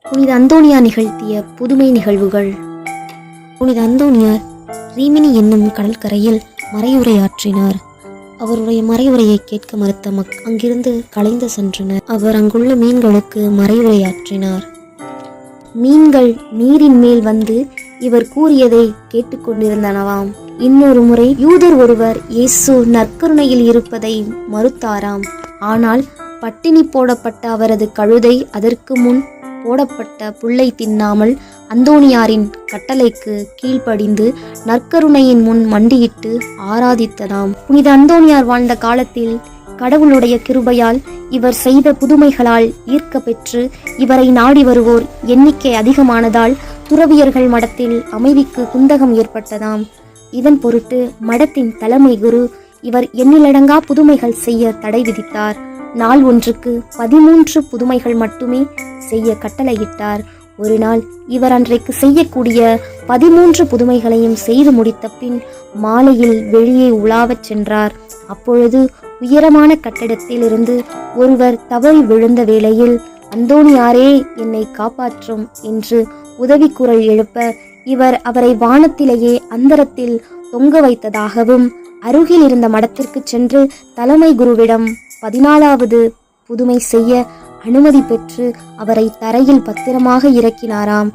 புனித அந்தோனியார் நிகழ்த்திய புதுமை நிகழ்வுகள். புனித அந்தோனியார் ரீமினி என்னும் கடற்கரையில் மறையுரையாற்றினார். அவருடைய மறைவுரையை கேட்க மறுத்த அங்கிருந்து கலைந்து சென்றனர். அவர் அங்குள்ள மீன்களுக்கு மறைவுரையாற்றினார். மீன்கள் நீரின் மேல் வந்து இவர் கூறியதை கேட்டுக்கொண்டிருந்தனவாம். இன்னொரு முறை யூதர் ஒருவர் இயேசு நற்கருணையில் இருப்பதை மறுத்தாராம். ஆனால் பட்டினி போடப்பட்ட அவரது கழுதை அதற்கு முன் போடப்பட்ட புல்லை தின்னாமல் அந்தோனியாரின் கட்டளைக்கு கீழ்ப்படிந்து நற்கருணையின் முன் மண்டியிட்டு ஆராதித்ததாம். புனித அந்தோனியார் வாழ்ந்த காலத்தில் கடவுளுடைய கிருபையால் இவர் செய்த புதுமைகளால் ஈர்க்க பெற்று இவரை நாடி வருவோர் எண்ணிக்கை அதிகமானதால் துறவியர்கள் மடத்தில் அமைதிக்கு குந்தகம் ஏற்பட்டதாம். இதன் பொருட்டு மடத்தின் தலைமை குரு இவர் எண்ணிலடங்கா புதுமைகள் செய்ய தடை விதித்தார். நாள் ஒன்றுக்கு 13 புதுமைகள் மட்டுமே செய்ய கட்டளையிட்டார். ஒரு நாள் இவர் அன்றைக்கு செய்யக்கூடிய 13 புதுமைகளையும் செய்து முடித்த பின் மாலையில் வெளியே உலாவச் சென்றார். அப்பொழுது உயரமான கட்டடத்தில் இருந்து ஒருவர் தவறி விழுந்த வேளையில், அந்தோனியாரே என்னை காப்பாற்றும் என்று உதவி குரல் எழுப்ப இவர் அவரை வானத்திலேயே அந்தரத்தில் தொங்க வைத்ததாகவும் அருகில் இருந்த மடத்திற்கு சென்று தலைமை குருவிடம் 14வது புதுமை செய்ய அனுமதி பெற்று அவரை தரையில் பத்திரமாக இறக்கினாராம்.